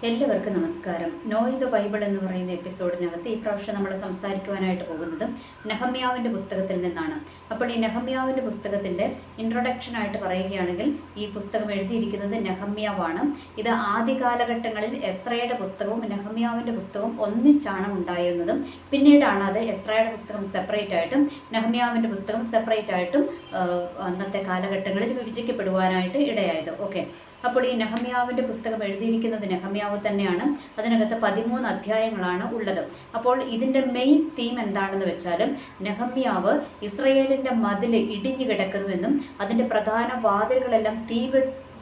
എല്ലാവർക്കും നമസ്കാരം. No in the Bible എന്ന് പറയുന്ന എപ്പിസോഡിനകത്ത് ഈ പ്രാവശ്യം നമ്മൾ സംസാരിക്കുവാനായിട്ട് പോകുന്നത് നെഹമ്യാവിൻ്റെ പുസ്തകത്തിൽ നിന്നാണ്. അപ്പോൾ ഈ നെഹമ്യാവിൻ്റെ പുസ്തകത്തിൻ്റെ ഇൻട്രൊഡക്ഷനായിട്ട് പറയുകയാണെങ്കിൽ ഈ പുസ്തകം എഴുതിയിരിക്കുന്നത് നെഹമ്യാവാണ്. ഇത് ആദ്യ കാലഘട്ടങ്ങളിൽ എസ്രയുടെ പുസ്തകവും നെഹമ്യാവിൻ്റെ പുസ്തകവും ഒന്നിച്ചാണ് ഉണ്ടായിരുന്നതും പിന്നീടാണ് അത് എസ്രയുടെ പുസ്തകം സെപ്പറേറ്റ് ആയിട്ടും നെഹമ്യാവിൻ്റെ പുസ്തകം സെപ്പറേറ്റ് ആയിട്ടും അന്നത്തെ കാലഘട്ടങ്ങളിൽ വിഭജിക്കപ്പെടുവാനായിട്ട് ഇടയായത്. ഓക്കെ, അപ്പോൾ ഈ നെഹമ്യാവിൻ്റെ പുസ്തകം എഴുതിയിരിക്കുന്നത് നെഹമ്യാവ് തന്നെയാണ്. അതിനകത്ത് 13 അധ്യായങ്ങളാണ് ഉള്ളത്. അപ്പോൾ ഇതിൻ്റെ മെയിൻ തീം എന്താണെന്ന് വെച്ചാൽ നെഹമ്യാവ് ഇസ്രയേലിൻ്റെ മതിൽ ഇടിഞ്ഞു കിടക്കുന്നുവെന്നും അതിൻ്റെ പ്രധാന വാതിലുകളെല്ലാം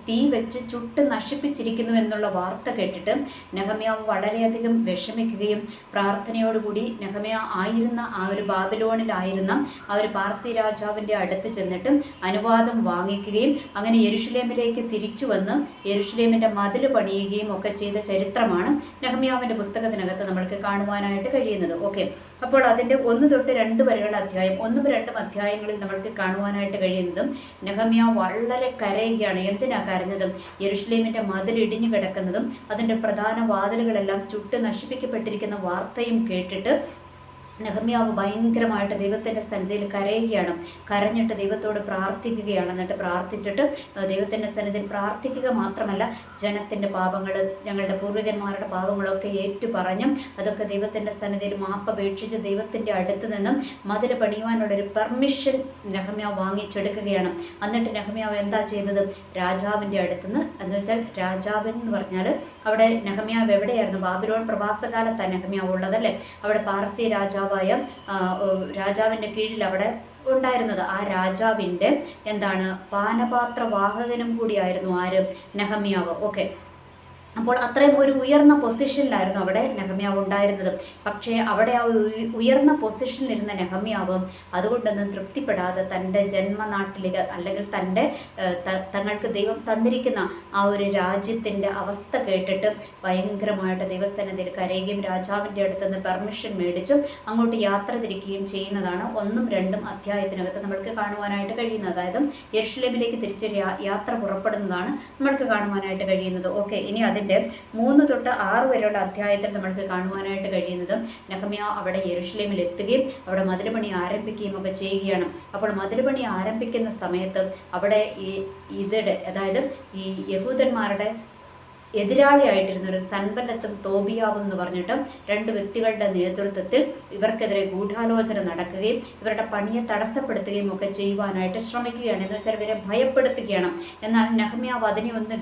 തീ വെച്ച് ചുട്ട് നശിപ്പിച്ചിരിക്കുന്നു എന്നുള്ള വാർത്ത കേട്ടിട്ട് നെഹമ്യാവ് വളരെയധികം വിഷമിക്കുകയും പ്രാർത്ഥനയോടുകൂടി നെഹമ്യാ ആയിരുന്ന ആ ഒരു ബാബിലോണിലായിരുന്ന ആ ഒരു പാർസി രാജാവിൻ്റെ അടുത്ത് ചെന്നിട്ട് അനുവാദം വാങ്ങിക്കുകയും അങ്ങനെ യെരുശലേമിലേക്ക് തിരിച്ചു വന്ന് യെരുശലേമിൻ്റെ മതിൽ പണിയുകയും ഒക്കെ ചെയ്ത ചരിത്രമാണ് നെഹമ്യാവിൻ്റെ പുസ്തകത്തിനകത്ത് നമ്മൾക്ക് കാണുവാനായിട്ട് കഴിയുന്നത്. ഓക്കെ, അപ്പോൾ അതിൻ്റെ 1 തൊട്ട് 2 വരെയുള്ള അധ്യായം 1ഉം 2ഉം അധ്യായങ്ങളിൽ നമ്മൾക്ക് കാണുവാനായിട്ട് കഴിയുന്നതും നെഹമ്യാവ് വളരെ കരയുകയാണ്. എന്തിനാ കരഞ്ഞതും? യെരുശലേമിൻ്റെ മതിൽ ഇടിഞ്ഞു കിടക്കുന്നതും അതിൻ്റെ പ്രധാന വാതിലുകളെല്ലാം ചുട്ട് നശിപ്പിക്കപ്പെട്ടിരിക്കുന്ന വാർത്തയും കേട്ടിട്ട് നെഹമ്യാവ് ഭയങ്കരമായിട്ട് ദൈവത്തിൻ്റെ സന്നിധിയിൽ കരയുകയാണ്. കരഞ്ഞിട്ട് ദൈവത്തോട് പ്രാർത്ഥിക്കുകയാണ്. എന്നിട്ട് പ്രാർത്ഥിച്ചിട്ട് ദൈവത്തിൻ്റെ സന്നിധിയിൽ പ്രാർത്ഥിക്കുക മാത്രമല്ല, ജനത്തിൻ്റെ പാപങ്ങൾ, ഞങ്ങളുടെ പൂർവികന്മാരുടെ പാപങ്ങളൊക്കെ ഏറ്റുപറഞ്ഞും അതൊക്കെ ദൈവത്തിൻ്റെ സന്നിധിയിൽ മാപ്പപേക്ഷിച്ച് ദൈവത്തിൻ്റെ അടുത്ത് നിന്നും മതിൽ പണിയുവാനുള്ളൊരു പെർമിഷൻ നെഹമ്യാവ് വാങ്ങിച്ചെടുക്കുകയാണ്. എന്നിട്ട് നെഹമ്യാവ് എന്താ ചെയ്തത്? രാജാവിൻ്റെ അടുത്തുനിന്ന്, എന്ന് വെച്ചാൽ രാജാവൻ എന്ന് പറഞ്ഞാൽ അവിടെ നെഹമ്യാവ് എവിടെയായിരുന്നു? ബാബിലോൺ പ്രവാസകാലത്താണ് നെഹമ്യാവ് ഉള്ളതല്ലേ. അവിടെ പാർസി രാജാവിൻ്റെ കീഴിൽ അവിടെ ഉണ്ടായിരുന്നത്. ആ രാജാവിൻ്റെ പാനപാത്രവാഹകനും കൂടിയായിരുന്നു ആര്? നെഹമ്യാവ്. ഓക്കെ, അപ്പോൾ അത്രയും ഒരു ഉയർന്ന പൊസിഷനിലായിരുന്നു അവിടെ നെഹമ്യാവ് ഉണ്ടായിരുന്നത്. പക്ഷേ അവിടെ ആ ഉയർന്ന പൊസിഷനിലിരുന്ന നെഹമ്യാവ് അതുകൊണ്ടൊന്നും തൃപ്തിപ്പെടാതെ തൻ്റെ ജന്മനാട്ടിലേക്ക്, അല്ലെങ്കിൽ തങ്ങൾക്ക് ദൈവം തന്നിരിക്കുന്ന ആ ഒരു രാജ്യത്തിൻ്റെ അവസ്ഥ കേട്ടിട്ട് ഭയങ്കരമായിട്ട് ദൈവസന്നിധിയിൽ കരയുകയും രാജാവിൻ്റെ അടുത്ത് നിന്ന് പെർമിഷൻ മേടിച്ചും അങ്ങോട്ട് യാത്ര തിരിക്കുകയും ചെയ്യുന്നതാണ് 1ഉം 2ഉം അധ്യായത്തിനകത്ത് നമ്മൾക്ക് കാണുവാനായിട്ട് കഴിയുന്നത്. അതായത് യെരുശലേമിലേക്ക് തിരിച്ച് യാത്ര പുറപ്പെടുന്നതാണ് നമ്മൾക്ക് കാണുവാനായിട്ട് കഴിയുന്നത്. ഓക്കെ, ഇനി അതിൻ്റെ 3 തൊട്ട് 6 വരെയുള്ള അധ്യായത്തിൽ നമ്മൾക്ക് കാണുവാനായിട്ട് കഴിയുന്നത് നെഹമ്യാവ് അവിടെ യെരുശലേമിൽ എത്തുകയും അവിടെ മതിൽ പണി ആരംഭിക്കുകയും ഒക്കെ ചെയ്യുകയാണ്. അപ്പോൾ മതിൽ പണി ആരംഭിക്കുന്ന സമയത്ത് അവിടെ അതായത് ഈ യഹൂദന്മാരുടെ എതിരാളിയായിട്ടിരുന്ന ഒരു സൻബല്ലത്തും തോബിയാവും എന്ന് പറഞ്ഞിട്ട് 2 വ്യക്തികളുടെ നേതൃത്വത്തിൽ ഇവർക്കെതിരെ ഗൂഢാലോചന നടക്കുകയും ഇവരുടെ പണിയെ തടസ്സപ്പെടുത്തുകയും ഒക്കെ ചെയ്യുവാനായിട്ട് ശ്രമിക്കുകയാണ്. എന്ന് വെച്ചാൽ ഇവരെ ഭയപ്പെടുത്തുകയാണ്. എന്നാൽ നെഹമ്യാവ് അതിനെ ഒന്നും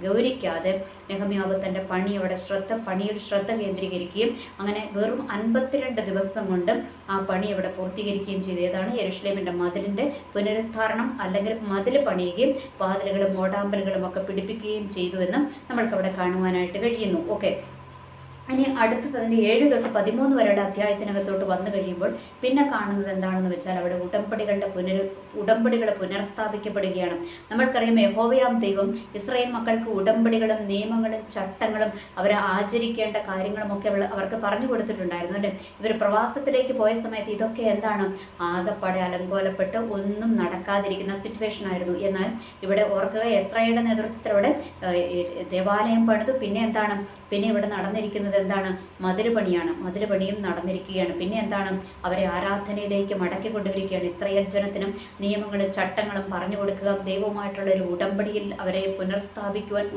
ഗൗനിക്കാതെ നെഹമ്യാവ് തൻ്റെ പണിയിൽ ശ്രദ്ധ കേന്ദ്രീകരിക്കുകയും അങ്ങനെ വെറും 52 ദിവസം കൊണ്ട് ആ പണി അവിടെ പൂർത്തീകരിക്കുകയും ചെയ്തു. ഏതാണ്? യെരുശലേമിൻ്റെ മതിലിൻ്റെ പുനരുദ്ധാരണം, അല്ലെങ്കിൽ മതിൽ പണിയുകയും വാതിലുകളും ഓടാമ്പലുകളും ഒക്കെ പിടിപ്പിക്കുകയും ചെയ്തു എന്ന് നമ്മൾക്കവിടെ കാണുവാനായിട്ട് കഴിയുന്നു. ഓക്കെ, ഇനി അടുത്തത് അതിൻ്റെ 7 തൊട്ട് 13 വരെയുള്ള അധ്യായത്തിനകത്തോട്ട് വന്നു കഴിയുമ്പോൾ പിന്നെ കാണുന്നത് എന്താണെന്ന് വെച്ചാൽ അവിടെ ഉടമ്പടികൾ പുനഃസ്ഥാപിക്കപ്പെടുകയാണ്. നമ്മൾക്കറിയാം, യഹോവയാം ദൈവം ഇസ്രായേൽ മക്കൾക്ക് ഉടമ്പടികളും നിയമങ്ങളും ചട്ടങ്ങളും അവരെ ആചരിക്കേണ്ട കാര്യങ്ങളുമൊക്കെ അവർക്ക് പറഞ്ഞു കൊടുത്തിട്ടുണ്ടായിരുന്നു അല്ലേ. ഇവർ പ്രവാസത്തിലേക്ക് പോയ സമയത്ത് ഇതൊക്കെ ആകെപ്പാടെ അലങ്കോലപ്പെട്ട് ഒന്നും നടക്കാതിരിക്കുന്ന സിറ്റുവേഷൻ ആയിരുന്നു. എന്നാൽ ഇവിടെ ഓർക്കുക, എസ്രയുടെ നേതൃത്വത്തിൽ അവിടെ ദേവാലയം പണിതു. പിന്നെ ഇവിടെ നടന്നിരിക്കുന്നത് മതിൽ പണിയാണ്. മതിൽ പണിയും നടന്നിരിക്കുകയാണ്. പിന്നെ അവരെ ആരാധനയിലേക്ക് മടക്കി കൊണ്ടുവരികയാണ്. ഇസ്രായേൽ ജനത്തിനും നിയമങ്ങളും ചട്ടങ്ങളും പറഞ്ഞു കൊടുക്കുക, ദൈവവുമായിട്ടുള്ള ഒരു ഉടമ്പടിയിൽ അവരെ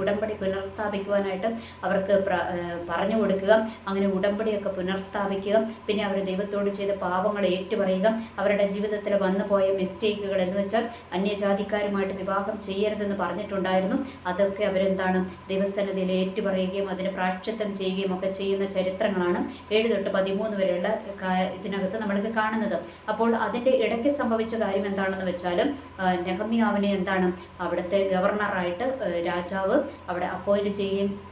ഉടമ്പടി പുനഃസ്ഥാപിക്കുവാനായിട്ട് അവർക്ക് പറഞ്ഞു കൊടുക്കുക. അങ്ങനെ ഉടമ്പടിയൊക്കെ പുനഃസ്ഥാപിക്കുക. പിന്നെ അവർ ദൈവത്തോട് ചെയ്ത പാപങ്ങൾ ഏറ്റുപറയുക. അവരുടെ ജീവിതത്തിൽ വന്നുപോയ മിസ്റ്റേക്കുകൾ എന്ന് വെച്ചാൽ അന്യജാതിക്കാരുമായിട്ട് വിവാഹം ചെയ്യരുതെന്ന് പറഞ്ഞിട്ടുണ്ടായിരുന്നു. അതൊക്കെ ദൈവസന്നിധിയിൽ ഏറ്റുപറയുകയും അതിന് പ്രായശ്ചിത്തം ചെയ്യുകയും ഒക്കെ ചെയ്യുന്ന ചരിത്രങ്ങളാണ് 7 തൊട്ട് 13 വരെയുള്ള ഇതിനകത്ത് നമ്മൾക്ക് കാണുന്നത്. അപ്പോൾ അതിൻ്റെ ഇടയ്ക്ക് സംഭവിച്ച കാര്യം എന്താണെന്ന് വെച്ചാൽ നെഹമ്യാവിനെ അവിടുത്തെ ഗവർണറായിട്ട് രാജാവ് അവിടെ അപ്പോയിന്റ്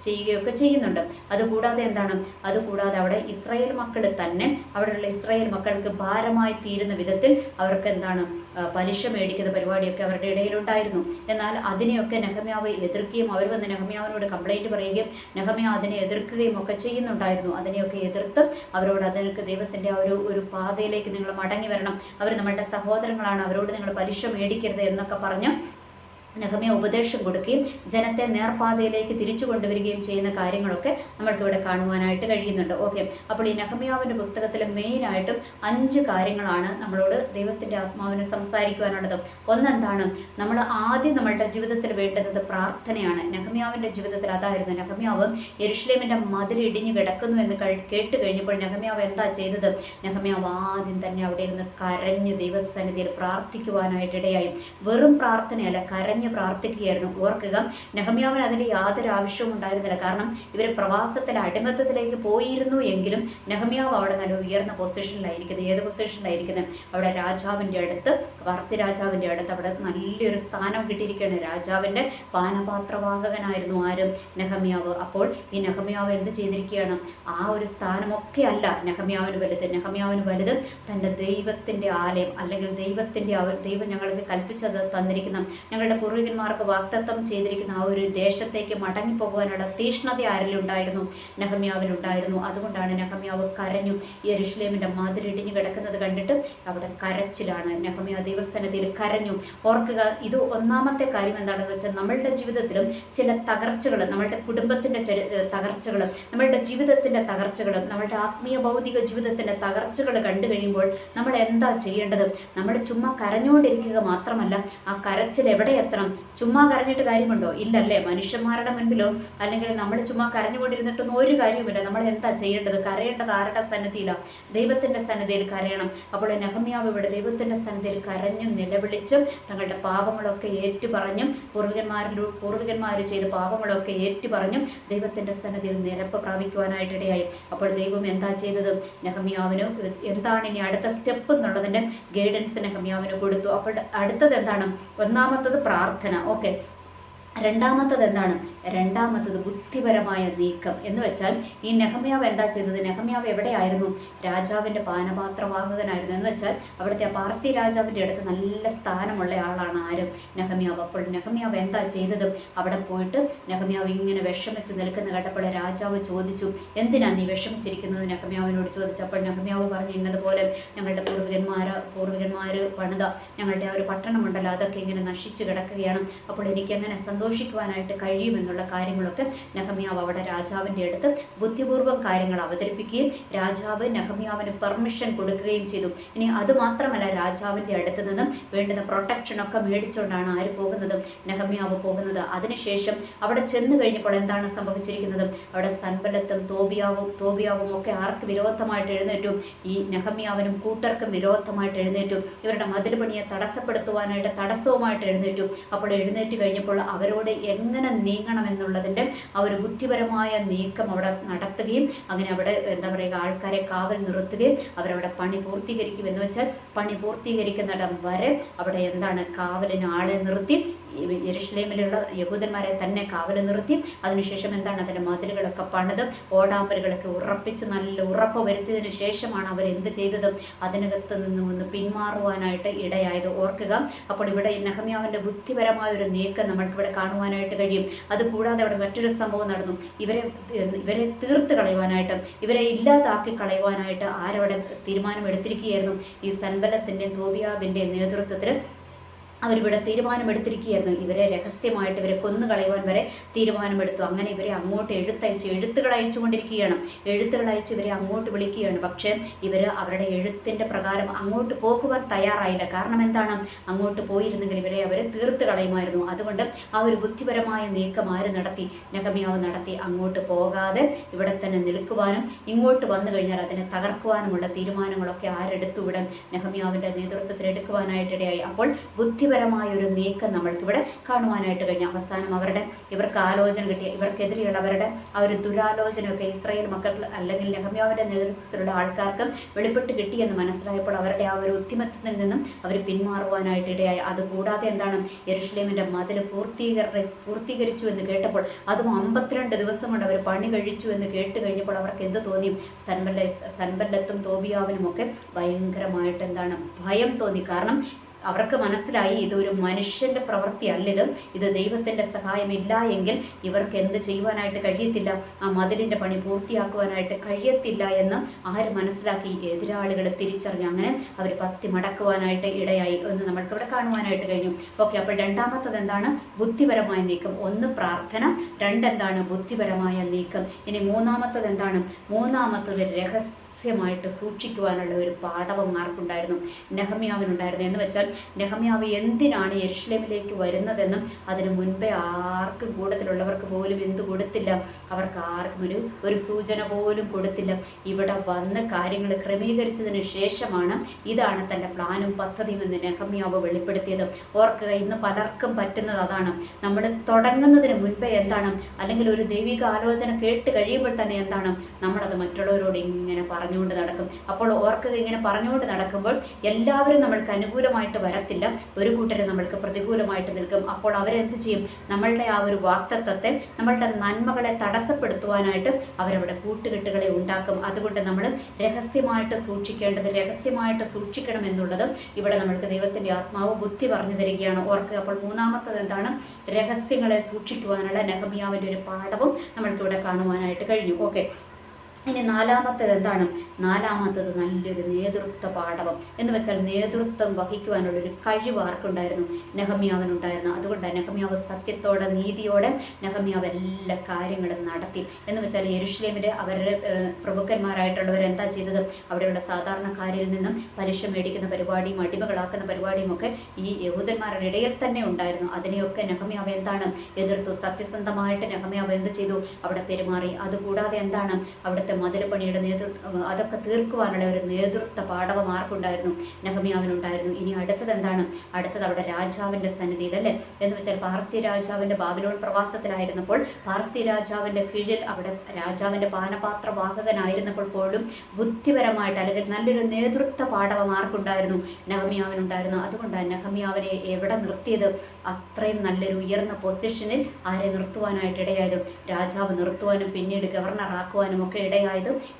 ചെയ്യുകയൊക്കെ ചെയ്യുന്നുണ്ട്. അതുകൂടാതെ അവിടെ ഇസ്രായേൽ മക്കൾ തന്നെ അവിടെയുള്ള ഇസ്രായേൽ മക്കൾക്ക് ഭാരമായി തീരുന്ന വിധത്തിൽ അവർക്ക് പലിശ മേടിക്കുന്ന പരിപാടിയൊക്കെ അവരുടെ ഇടയിലുണ്ടായിരുന്നു. എന്നാൽ അതിനെയൊക്കെ നെഹമ്യാവ് എതിർക്കുകയും അവർ വന്ന് നെഹമ്യാവിനോട് കംപ്ലൈൻറ്റ് പറയുകയും നെഹമ്യാവ് അതിനെ എതിർക്കുകയും ഒക്കെ ചെയ്യുന്നുണ്ടായിരുന്നു. അതിനെയൊക്കെ എതിർത്ത് അവരോട് അതിനൊക്കെ ദൈവത്തിൻ്റെ ആ ഒരു പാതയിലേക്ക് നിങ്ങൾ മടങ്ങി വരണം, അവർ നമ്മളുടെ സഹോദരങ്ങളാണ്, അവരോട് നിങ്ങൾ പലിശ മേടിക്കരുത് എന്നൊക്കെ പറഞ്ഞ് നെഹമ്യാ ഉപദേശം കൊടുക്കുകയും ജനത്തെ നേർപാതയിലേക്ക് തിരിച്ചു കൊണ്ടുവരികയും ചെയ്യുന്ന കാര്യങ്ങളൊക്കെ നമ്മൾക്കിവിടെ കാണുവാനായിട്ട് കഴിയുന്നുണ്ട്. ഓക്കെ, അപ്പോൾ ഈ നെഹമ്യാവിൻ്റെ പുസ്തകത്തിൽ മെയിനായിട്ടും 5 കാര്യങ്ങളാണ് നമ്മളോട് ദൈവത്തിൻ്റെ ആത്മാവിന് സംസാരിക്കുവാനുള്ളത്. ഒന്നെന്താണ്, നമ്മൾ ആദ്യം നമ്മളുടെ ജീവിതത്തിൽ വേണ്ടുന്നത് പ്രാർത്ഥനയാണ്. നെഹമ്യാവിൻ്റെ ജീവിതത്തിൽ അതായിരുന്നു. നെഹമ്യാവ് യെരുശലേമിൻ്റെ മതിൽ ഇടിഞ്ഞു കിടക്കുന്നു എന്ന് കേട്ട് കഴിഞ്ഞപ്പോൾ നെഹമ്യാവ് എന്താ ചെയ്തത്? നെഹമ്യാവ് ആദ്യം തന്നെ അവിടെ ഇരുന്ന് കരഞ്ഞ് ദൈവസന്നിധിയിൽ പ്രാർത്ഥിക്കുവാനായിട്ടിടയായി. വെറും പ്രാർത്ഥനയല്ല, കരഞ്ഞ് പ്രാർത്ഥിക്കുകയായിരുന്നു. ഓർക്കുക, നെഹമ്യാവിന് അതിൻ്റെ യാതൊരു ആവശ്യവും ഉണ്ടായിരുന്നില്ല. കാരണം ഇവർ പ്രവാസത്തിൽ അടിമത്തത്തിലേക്ക് പോയിരുന്നു എങ്കിലും നെഹമ്യാവ് അവിടെ നല്ല ഉയർന്ന പൊസിഷനിലായിരിക്കുന്നത്. ഏത് പൊസിഷനിലായിരിക്കുന്നത്? അവിടെ രാജാവിൻ്റെ അടുത്ത്, പാർസി രാജാവിൻ്റെ അടുത്ത് അവിടെ നല്ലൊരു സ്ഥാനം കിട്ടിയിരിക്കുകയാണ്. രാജാവിൻ്റെ പാനപാത്രവാഹകനായിരുന്നു ആരും? നെഹമ്യാവ്. അപ്പോൾ ഈ നെഹമ്യാവ് എന്ത് ചെയ്തിരിക്കുകയാണ്? ആ ഒരു സ്ഥാനമൊക്കെ അല്ല നെഹമ്യാവിന് വലുത്. നെഹമ്യാവിന് വലുത് തൻ്റെ ദൈവത്തിൻ്റെ ആലയം, അല്ലെങ്കിൽ ദൈവം ഞങ്ങൾക്ക് കൽപ്പിച്ചത് തന്നിരിക്കുന്ന, ഞങ്ങളുടെ പൂർവികന്മാർക്ക് വാഗ്ദത്തം ചെയ്തിരിക്കുന്ന ആ ഒരു ദേശത്തേക്ക് മടങ്ങിപ്പോകുവാനുള്ള തീഷ്ണത ആരിലുണ്ടായിരുന്നു? നെഹമ്യാവിലുണ്ടായിരുന്നു. അതുകൊണ്ടാണ് നെഹമ്യാവ് കരഞ്ഞു. യെരുശലേമിൻ്റെ മതിലിടിഞ്ഞു കിടക്കുന്നത് കണ്ടിട്ട് അവിടെ കരച്ചിലാണ്. നെഹമ്യാ ദൈവസ്ഥാനത്തിൽ കരഞ്ഞു. ഓർക്കുക, ഇത് ഒന്നാമത്തെ കാര്യം എന്താണെന്ന് വെച്ചാൽ, നമ്മളുടെ ജീവിതത്തിലും ചില തകർച്ചകൾ, നമ്മളുടെ കുടുംബത്തിൻ്റെ തകർച്ചകൾ, നമ്മളുടെ ജീവിതത്തിൻ്റെ തകർച്ചകൾ, നമ്മളുടെ ആത്മീയ ഭൗതിക ജീവിതത്തിൻ്റെ തകർച്ചകൾ കണ്ടു കഴിയുമ്പോൾ നമ്മൾ എന്താ ചെയ്യേണ്ടത്? നമ്മൾ ചുമ്മാ കരഞ്ഞുകൊണ്ടിരിക്കുക മാത്രമല്ല, ആ കരച്ചിൽ എവിടെ എത്തണം? ചുമ്മാ കരഞ്ഞിട്ട് കാര്യമുണ്ടോ? ഇല്ലല്ലേ? മനുഷ്യന്മാരുടെ മുൻപിലോ അല്ലെങ്കിൽ നമ്മൾ ചുമ്മാ കരഞ്ഞുകൊണ്ടിരുന്നിട്ടൊന്നും ഒരു കാര്യവുമില്ല. നമ്മൾ എന്താ ചെയ്യേണ്ടത്? കരയേണ്ടത് ആരുടെ സന്നിധിയിലാണ്? ദൈവത്തിൻ്റെ സന്നിധിയിൽ കരയണം. അപ്പോൾ നെഹമ്യാവ് ഇവിടെ ദൈവത്തിൻ്റെ സന്നിധിയിൽ കരഞ്ഞും നിലവിളിച്ചും തങ്ങളുടെ പാപങ്ങളൊക്കെ ഏറ്റുപറഞ്ഞും പൂർവികന്മാർ ചെയ്ത പാപങ്ങളൊക്കെ ഏറ്റുപറഞ്ഞും ദൈവത്തിൻ്റെ സന്നിധിയിൽ നിരപ്പ് പ്രാപിക്കുവാനായിട്ടിടയായി. അപ്പോൾ ദൈവം എന്താ ചെയ്തത്? നെഹമ്യാവിന് എന്താണ് ഇനി അടുത്ത സ്റ്റെപ്പ് എന്നുള്ളതിൻ്റെ ഗൈഡൻസ് നെഹമ്യാവിന് കൊടുത്തു. അപ്പോൾ അടുത്തത് എന്താണ്? ഒന്നാമത്തത് പ്രാർത്ഥന. ഓക്കെ, രണ്ടാമത്തത് എന്താണ്? രണ്ടാമത്തത് ബുദ്ധിപരമായ നീക്കം. എന്ന് വെച്ചാൽ ഈ നെഹമ്യാവ് എന്താ ചെയ്തത്? നെഹമ്യാവ് എവിടെയായിരുന്നു? രാജാവിൻ്റെ പാനപാത്രവാഹകനായിരുന്നു. എന്ന് വെച്ചാൽ അവിടുത്തെ പാർസി രാജാവിൻ്റെ അടുത്ത് നല്ല സ്ഥാനമുള്ള ആളാണ് ആരും? നെഹമ്യാവ്. അപ്പോൾ നെഹമ്യാവ് എന്താ ചെയ്തത്? അവിടെ പോയിട്ട് നെഹമ്യാവ് ഇങ്ങനെ വിഷമിച്ച് നിൽക്കുന്ന കേട്ടപ്പോൾ രാജാവ് ചോദിച്ചു, എന്തിനാ നീ വിഷമിച്ചിരിക്കുന്നത്? നെഹമ്യാവിനോട് ചോദിച്ചപ്പോൾ നെഹമ്യാവ് പറഞ്ഞു, ഇന്നതുപോലെ ഞങ്ങളുടെ പൂർവികന്മാർ പണിത ഞങ്ങളുടെ ആ ഒരു പട്ടണമുണ്ടല്ലോ, അതൊക്കെ ഇങ്ങനെ നശിച്ചു കിടക്കുകയാണ്. അപ്പോൾ എനിക്കെങ്ങനെ സന്തോഷിക്കുവാനായിട്ട് കഴിയുമെന്നുള്ള കാര്യങ്ങളൊക്കെ നെഹമ്യാവ് അവിടെ രാജാവിൻ്റെ അടുത്ത് ബുദ്ധിപൂർവ്വം കാര്യങ്ങൾ അവതരിപ്പിക്കുകയും രാജാവ് നെഹമ്യാവിന് പെർമിഷൻ കൊടുക്കുകയും ചെയ്തു. ഇനി അതുമാത്രമല്ല, രാജാവിൻ്റെ അടുത്ത് നിന്നും വേണ്ടുന്ന പ്രൊട്ടക്ഷനൊക്കെ മേടിച്ചുകൊണ്ടാണ് ആര് പോകുന്നത്? നെഹമ്യാവ് പോകുന്നത്. അതിനുശേഷം അവിടെ ചെന്ന് കഴിഞ്ഞപ്പോൾ എന്താണ് സംഭവിച്ചിരിക്കുന്നത്? അവിടെ സൻബല്ലത്തും തോബിയാവും ഒക്കെ ആർക്ക് വിരോധമായിട്ട് എഴുന്നേറ്റു? ഈ നെഹമ്യാവിനും കൂട്ടർക്കും വിരോധമായിട്ട് എഴുന്നേറ്റു. ഇവരുടെ മതിൽ പണിയെ തടസ്സപ്പെടുത്തുവാനായിട്ട് തടസ്സവുമായിട്ട് എഴുന്നേറ്റു. അപ്പോൾ എഴുന്നേറ്റ് കഴിഞ്ഞപ്പോൾ അവരോട് എങ്ങനെ നീങ്ങണമെന്നുള്ളതിൻ്റെ ആ ഒരു ബുദ്ധിപരമായ നീക്കം അവിടെ നടത്തുകയും അങ്ങനെ അവിടെ എന്താ പറയുക, ആൾക്കാരെ കാവൽ നിർത്തുകയും അവരവിടെ പണി പൂർത്തീകരിക്കും. എന്ന് വെച്ചാൽ പണി പൂർത്തീകരിക്കുന്നിടം വരെ അവിടെ എന്താണ്, കാവലിന് ആളെ നിർത്തി, യെരുശലേമിലുള്ള യഹൂദന്മാരെ തന്നെ കാവൽ നിർത്തി. അതിനുശേഷം എന്താണ്, അതിൻ്റെ മതിലുകളൊക്കെ പണിത് ഓടാമ്പലുകളൊക്കെ ഉറപ്പിച്ച് നല്ല ഉറപ്പ് വരുത്തിയതിനു ശേഷമാണ് അവർ എന്ത് ചെയ്തത്? അതിനകത്ത് നിന്നും ഒന്ന് പിന്മാറുവാനായിട്ട് ഇടയായത്. ഓർക്കുക, അപ്പോൾ ഇവിടെ നെഹമ്യാവിൻ്റെ ബുദ്ധിപരമായ ഒരു നീക്കം നമ്മൾക്കിവിടെ കാണുവാനായിട്ട് കഴിയും. അതുകൂടാതെ അവിടെ മറ്റൊരു സംഭവം നടന്നു. ഇവരെ തീർത്ത് കളയുവാനായിട്ട്, ഇവരെ ഇല്ലാതാക്കി കളയുവാനായിട്ട് ആരവിടെ തീരുമാനമെടുത്തിരിക്കുകയായിരുന്നു? ഈ സൻബല്ലത്തിൻ്റെയും തോബിയാവിൻ്റെയും നേതൃത്വത്തിൽ അവരിവിടെ തീരുമാനമെടുത്തിരിക്കുകയായിരുന്നു. ഇവരെ രഹസ്യമായിട്ട് ഇവരെ കൊന്നുകളയുവാൻ വരെ തീരുമാനമെടുത്തു. അങ്ങനെ ഇവരെ അങ്ങോട്ട് എഴുത്തുകൾ അയച്ചുകൊണ്ടിരിക്കുകയാണ്. എഴുത്തുകൾ അയച്ച് ഇവരെ അങ്ങോട്ട് വിളിക്കുകയാണ്. പക്ഷേ ഇവർ അവരുടെ എഴുത്തിൻ്റെ പ്രകാരം അങ്ങോട്ട് പോകുവാൻ തയ്യാറായില്ല. കാരണം എന്താണ്? അങ്ങോട്ട് പോയിരുന്നെങ്കിൽ ഇവരെ അവർ തീർത്ത് കളയുമായിരുന്നു. അതുകൊണ്ട് ആ ഒരു ബുദ്ധിപരമായ നീക്കം ആര് നടത്തി? നെഹമ്യാവ് നടത്തി. അങ്ങോട്ട് പോകാതെ ഇവിടെ തന്നെ നിൽക്കുവാനും ഇങ്ങോട്ട് വന്നു കഴിഞ്ഞാൽ അതിനെ തകർക്കുവാനുമുള്ള തീരുമാനങ്ങളൊക്കെ ആരെടുത്തു? ഇവിടെ നെഹമ്യാവിൻ്റെ നേതൃത്വത്തിൽ എടുക്കുവാനായിട്ടിടയായി. അപ്പോൾ ബുദ്ധിപരമായ ഒരു നീക്കം നമ്മൾക്കിവിടെ കാണുവാനായിട്ട് കഴിഞ്ഞു. അവസാനം ഇവർക്ക് ആലോചന കിട്ടിയ, ഇവർക്കെതിരെയുള്ളവരുടെ ആ ഒരു ദുരാലോചനയൊക്കെ ഇസ്രായേൽ മക്കൾ അല്ലെങ്കിൽ നെഹമ്യാവിൻ്റെ നേതൃത്വത്തിലുള്ള ആൾക്കാർക്ക് വെളിപ്പെട്ട് കിട്ടിയെന്ന് മനസ്സിലായപ്പോൾ അവരുടെ ആ ഒരു ഉദ്യമത്തിൽ നിന്നും അവർ പിന്മാറുവാനായിട്ട് ഇടയായി. അതുകൂടാതെ എന്താണ്, യെരുശലേമിൻ്റെ മതിൽ പൂർത്തീകരിച്ചു എന്ന് കേട്ടപ്പോൾ, അതും 52 ദിവസം കൊണ്ട് അവർ പണി കഴിച്ചു എന്ന് കേട്ട് കഴിഞ്ഞപ്പോൾ അവർക്ക് എന്ത് തോന്നി? സൻബല്ലത്തും തോബിയാവിനുമൊക്കെ ഭയങ്കരമായിട്ട് എന്താണ്, ഭയം തോന്നി. കാരണം അവർക്ക് മനസ്സിലായി ഇതൊരു മനുഷ്യൻ്റെ പ്രവൃത്തിയല്ല, ഇത് ദൈവത്തിൻ്റെ സഹായമില്ല എങ്കിൽ ഇവർക്ക് എന്ത് ചെയ്യുവാനായിട്ട് കഴിയത്തില്ല, ആ മതിലിൻ്റെ പണി പൂർത്തിയാക്കുവാനായിട്ട് കഴിയത്തില്ല എന്ന് ആര് മനസ്സിലാക്കി? എതിരാളികൾ തിരിച്ചറിഞ്ഞു. അങ്ങനെ അവർ പത്തി മടക്കുവാനായിട്ട് ഇടയായി എന്ന് നമ്മൾക്കിവിടെ കാണുവാനായിട്ട് കഴിഞ്ഞു. ഓക്കെ, അപ്പോൾ രണ്ടാമത്തത് എന്താണ്? ബുദ്ധിപരമായ നീക്കം. ഒന്ന് പ്രാർത്ഥന, രണ്ടെന്താണ്? ബുദ്ധിപരമായ നീക്കം. ഇനി മൂന്നാമത്തത് എന്താണ്? മൂന്നാമത്തത് രഹസ്യമായിട്ട് സൂക്ഷിക്കുവാനുള്ള ഒരു പാടവം ആർക്കുണ്ടായിരുന്നു? നെഹമ്യാവിനുണ്ടായിരുന്നു. എന്ന് വെച്ചാൽ നെഹമ്യാവ് എന്തിനാണ് യെരുശലേമിലേക്ക് വരുന്നതെന്നും അതിനു മുൻപേ ആർക്കും കൂട്ടത്തിലുള്ളവർക്ക് പോലും എന്ത് കൊടുത്തില്ല, അവർക്ക് ആർക്കും ഒരു സൂചന പോലും കൊടുത്തില്ല. ഇവിടെ വന്ന് കാര്യങ്ങൾ ക്രമീകരിച്ചതിന് ശേഷമാണ് ഇതാണ് തൻ്റെ പ്ലാനും പദ്ധതിയും എന്ന് നെഹമ്യാവ് വെളിപ്പെടുത്തിയത്. ഓർക്കുക, ഇന്ന് പലർക്കും പറ്റുന്നത് അതാണ്. നമ്മൾ തുടങ്ങുന്നതിന് മുൻപേ എന്താണ്, അല്ലെങ്കിൽ ഒരു ദൈവിക ആലോചന കേട്ട് കഴിയുമ്പോൾ തന്നെ എന്താണ്, നമ്മളത് മറ്റുള്ളവരോട് ഇങ്ങനെ പറഞ്ഞുകൊണ്ട് നടക്കും. അപ്പോൾ ഓർക്കുക, ഇങ്ങനെ പറഞ്ഞുകൊണ്ട് നടക്കുമ്പോൾ എല്ലാവരും നമ്മൾക്ക് അനുകൂലമായിട്ട് വരത്തില്ല, ഒരു കൂട്ടർ നമ്മൾക്ക് പ്രതികൂലമായിട്ട് നിൽക്കും. അപ്പോൾ അവരെന്ത് ചെയ്യും? നമ്മളുടെ ആ ഒരു വാക്തത്വത്തെ, നമ്മളുടെ നന്മകളെ തടസ്സപ്പെടുത്തുവാനായിട്ട് അവരവിടെ കൂട്ടുകെട്ടുകളെ ഉണ്ടാക്കും. അതുകൊണ്ട് നമ്മൾ രഹസ്യമായിട്ട് സൂക്ഷിക്കേണ്ടത്, രഹസ്യമായിട്ട് സൂക്ഷിക്കണം എന്നുള്ളത് ഇവിടെ നമ്മൾക്ക് ദൈവത്തിൻ്റെ ആത്മാവ് ബുദ്ധി പറഞ്ഞു തരികയാണ്. ഓർക്കുക, അപ്പോൾ മൂന്നാമത്തത് എന്താണ്? രഹസ്യങ്ങളെ സൂക്ഷിക്കുവാനുള്ള നെഹമ്യാവിൻ്റെ ഒരു പാഠവും നമ്മൾക്കിവിടെ കാണുവാനായിട്ട് കഴിഞ്ഞു. ഓക്കെ, ഇനി നാലാമത്തേത് എന്താണ്? നാലാമത്തത് നല്ലൊരു നേതൃത്വ പാഠവം. എന്ന് വെച്ചാൽ നേതൃത്വം വഹിക്കുവാനുള്ളൊരു കഴിവ് ആർക്കുണ്ടായിരുന്നു? നെഹമ്യാവിനുണ്ടായിരുന്നു. അതുകൊണ്ട് നെഹമ്യാവ് സത്യത്തോടെ, നീതിയോടെ നെഹമ്യാവ് എല്ലാ കാര്യങ്ങളും നടത്തി. എന്ന് വെച്ചാൽ യെരുശലേമിലെ അവരുടെ പ്രഭുക്കന്മാരായിട്ടുള്ളവർ എന്താ ചെയ്തത്? അവിടെയുള്ള സാധാരണക്കാരിൽ നിന്നും പലിശ മേടിക്കുന്ന പരിപാടിയും അടിമകളാക്കുന്ന പരിപാടിയും ഒക്കെ ഈ യഹൂദന്മാരുടെ ഇടയിൽ തന്നെ ഉണ്ടായിരുന്നു. അതിനെയൊക്കെ നെഹമ്യാവ് എന്താണ്? എതിർത്തു. സത്യസന്ധമായിട്ട് നെഹമ്യാവ് എന്ത് ചെയ്തു? അവിടെ പെരുമാറി. അതുകൂടാതെ എന്താണ്? അവിടുത്തെ മതിൽ പണിയുടെ നേതൃത്വം, അതൊക്കെ തീർക്കുവാനുള്ള ഒരു നേതൃത്വ പാഠവം ആർക്കുണ്ടായിരുന്നു? നെഹമ്യാവിനുണ്ടായിരുന്നു. ഇനി അടുത്തത് എന്താണ്? അടുത്തത് അവിടെ രാജാവിൻ്റെ സന്നിധിയിൽ, അല്ലേ? എന്ന് വെച്ചാൽ പാർസി രാജാവിൻ്റെ ബാബിലോൺ പ്രവാസത്തിലായിരുന്നപ്പോൾ പാർസി രാജാവിൻ്റെ കീഴിൽ അവിടെ രാജാവിൻ്റെ പാനപാത്രവാഹകനായിരുന്നപ്പോൾ പോലും ബുദ്ധിപരമായിട്ട് അല്ലെങ്കിൽ നല്ലൊരു നേതൃത്വ പാഠവം ആർക്കുണ്ടായിരുന്നു? നെഹമ്യാവിനുണ്ടായിരുന്നു. അതുകൊണ്ടാണ് നെഹമ്യാവിനെ എവിടെ നിർത്തിയത്? അത്രയും നല്ലൊരു ഉയർന്ന പൊസിഷനിൽ ആരെ നിർത്തുവാനായിട്ട് ഇടയായതും? രാജാവ് നിർത്തുവാനും പിന്നീട് ഗവർണർ ആക്കുവാനും ഒക്കെ ഇടയായത്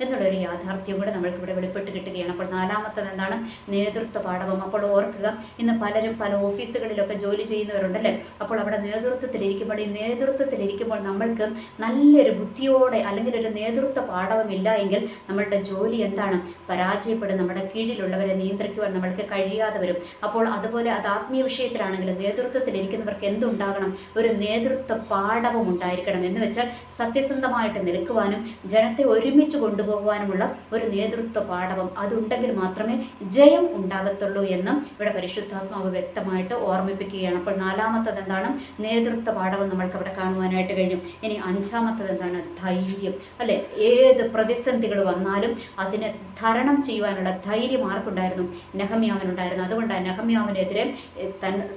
എന്നുള്ളൊരു യാഥാർത്ഥ്യം കൂടെ നമ്മൾക്ക് ഇവിടെ വെളിപ്പെട്ട് കിട്ടുകയാണ്. അപ്പോൾ നാലാമത്തത് എന്താണ്? നേതൃത്വ പാഠവം. അപ്പോൾ ഓർക്കുക, ഇന്ന് പലരും പല ഓഫീസുകളിലൊക്കെ ജോലി ചെയ്യുന്നവരുണ്ടല്ലേ? അപ്പോൾ അവിടെ നേതൃത്വത്തിലിരിക്കുമ്പോൾ, ഈ നേതൃത്വത്തിലിരിക്കുമ്പോൾ നമ്മൾക്ക് നല്ലൊരു ബുദ്ധിയോടെ അല്ലെങ്കിൽ ഒരു നേതൃത്വ പാഠവമില്ല എങ്കിൽ നമ്മളുടെ ജോലി എന്താണ്? പരാജയപ്പെടും. നമ്മുടെ കീഴിലുള്ളവരെ നിയന്ത്രിക്കുവാൻ നമ്മൾക്ക് കഴിയാതെ വരും. അപ്പോൾ അതുപോലെ അത് ആത്മീയ വിഷയത്തിലാണെങ്കിലും നേതൃത്വത്തിലിരിക്കുന്നവർക്ക് എന്തുണ്ടാകണം? ഒരു നേതൃത്വ പാഠവം ഉണ്ടായിരിക്കണം. എന്ന് വെച്ചാൽ സത്യസന്ധമായിട്ട് നിൽക്കുവാനും ജനത്തെ ഒരുമിച്ച് കൊണ്ടുപോകുവാനുമുള്ള ഒരു നേതൃത്വ പാഠവം അതുണ്ടെങ്കിൽ മാത്രമേ ജയം ഉണ്ടാകത്തുള്ളൂ എന്നും ഇവിടെ പരിശുദ്ധാത്മാവ് വ്യക്തമായിട്ട് ഓർമ്മിപ്പിക്കുകയാണ്. അപ്പോൾ നാലാമത്തത് എന്താണ്? നേതൃത്വ പാഠവം നമ്മൾക്ക് അവിടെ കാണുവാനായിട്ട് കഴിയും. ഇനി അഞ്ചാമത്തത് എന്താണ്? ധൈര്യം, അല്ലെ? ഏത് പ്രതിസന്ധികൾ വന്നാലും അതിനെ തരണം ചെയ്യുവാനുള്ള ധൈര്യം ആർക്കുണ്ടായിരുന്നു? നെഹമ്യാവിനുണ്ടായിരുന്നു. അതുകൊണ്ടാണ് നെഹമ്യാവിനെതിരെ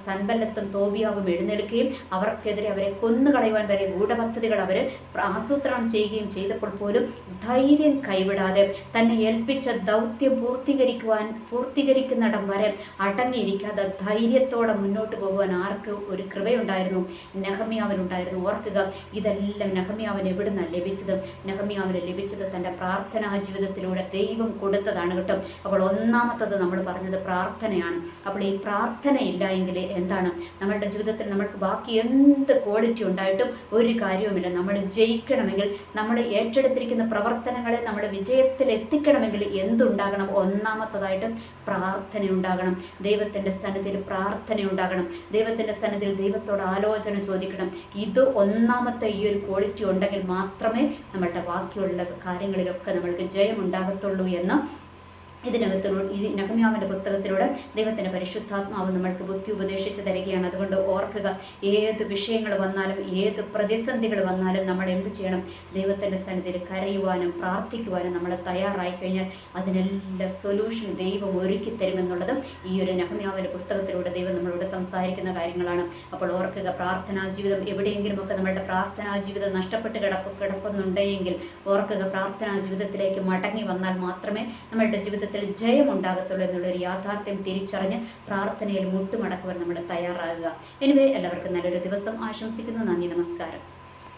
സൻബല്ലത്തും തോബിയാവും എഴുന്നേൽക്കുകയും അവർക്കെതിരെ അവരെ കൊന്നുകളയുവാൻ വരെ ഗൂഢപദ്ധതികൾ അവർ ആസൂത്രണം ചെയ്യുകയും ചെയ്തപ്പോൾ പോലും ധൈര്യം കൈവിടാതെ തന്നെ ഏൽപ്പിച്ച ദൗത്യം പൂർത്തീകരിക്കുന്നിടം വരെ അടങ്ങിയിരിക്കാതെ ധൈര്യത്തോടെ മുന്നോട്ട് പോകുവാൻ ആർക്ക് ഒരു കൃപയുണ്ടായിരുന്നു? നെഹമ്യാവിനുണ്ടായിരുന്നു. ഓർക്കുക, ഇതെല്ലാം നെഹമ്യാവിന് എവിടുന്നാണ് ലഭിച്ചത്? നെഹമ്യാവിന് ലഭിച്ചത് തൻ്റെ പ്രാർത്ഥനാ ജീവിതത്തിലൂടെ ദൈവം കൊടുത്തതാണ് കേട്ടോ. അപ്പോൾ ഒന്നാമത്തത് നമ്മൾ പറഞ്ഞത് പ്രാർത്ഥനയാണ്. അപ്പോൾ ഈ പ്രാർത്ഥന ഇല്ല എങ്കിൽ എന്താണ്? നമ്മളുടെ ജീവിതത്തിൽ നമ്മൾക്ക് ബാക്കി എന്ത് ക്വാളിറ്റി ഉണ്ടായിട്ടും ഒരു കാര്യവുമില്ല. നമ്മൾ ജയിക്കണമെങ്കിൽ, നമ്മൾ ഏറ്റെടുത്തിരിക്കുന്ന പ്രവർത്തനങ്ങളെ നമ്മൾ വിജയത്തിൽ എത്തിക്കണമെങ്കിൽ എന്തുണ്ടാകണം? ഒന്നാമത്തതായിട്ട് പ്രാർത്ഥന ഉണ്ടാകണം. ദൈവത്തിൻ്റെ സന്നിധിയിൽ പ്രാർത്ഥന ഉണ്ടാകണം. ദൈവത്തിൻ്റെ സന്നിധിയിൽ ദൈവത്തോട് ആലോചന ചോദിക്കണം. ഇത് ഒന്നാമത്തെ ഈ ഒരു ക്വാളിറ്റി ഉണ്ടെങ്കിൽ മാത്രമേ നമ്മളുടെ ബാക്കിയുള്ള കാര്യങ്ങളിലൊക്കെ നമ്മൾക്ക് ജയം ഉണ്ടാകത്തുള്ളൂ എന്ന് ഇതിനകത്തിലൂടെ നെഹമ്യാവിൻ്റെ പുസ്തകത്തിലൂടെ ദൈവത്തിൻ്റെ പരിശുദ്ധാത്മാവ് നമ്മൾക്ക് ബുദ്ധി ഉപദേശിച്ച് തരികയാണ്. അതുകൊണ്ട് ഓർക്കുക, ഏത് വിഷയങ്ങൾ വന്നാലും ഏത് പ്രതിസന്ധികൾ വന്നാലും നമ്മൾ എന്ത് ചെയ്യണം? ദൈവത്തിൻ്റെ സന്നിധിയിൽ കരയുവാനും പ്രാർത്ഥിക്കുവാനും നമ്മൾ തയ്യാറായി കഴിഞ്ഞാൽ അതിനെല്ലാം സൊല്യൂഷൻ ദൈവം ഒരുക്കി തരുമെന്നുള്ളത് ഈ ഒരു നെഹമ്യാവിൻ്റെ പുസ്തകത്തിലൂടെ ദൈവം നമ്മളോട് സംസാരിക്കുന്ന കാര്യങ്ങളാണ്. അപ്പോൾ ഓർക്കുക, പ്രാർത്ഥനാ ജീവിതം എവിടെയെങ്കിലുമൊക്കെ നമ്മളുടെ പ്രാർത്ഥനാ ജീവിതം നഷ്ടപ്പെട്ട് കിടപ്പുന്നുണ്ടെങ്കിൽ ഓർക്കുക, പ്രാർത്ഥനാ ജീവിതത്തിലേക്ക് മടങ്ങി വന്നാൽ മാത്രമേ നമ്മളുടെ ജീവിതത്തിൽ ജയം ഉണ്ടാകത്തുള്ളൂ എന്നുള്ളൊരു യാഥാർത്ഥ്യം തിരിച്ചറിഞ്ഞ് പ്രാർത്ഥനയിൽ മുട്ടുമടക്കുവാൻ നമ്മൾ തയ്യാറാകുക. എനിവേ, എല്ലാവർക്കും നല്ലൊരു ദിവസം ആശംസിക്കുന്നു. നന്ദി, നമസ്കാരം.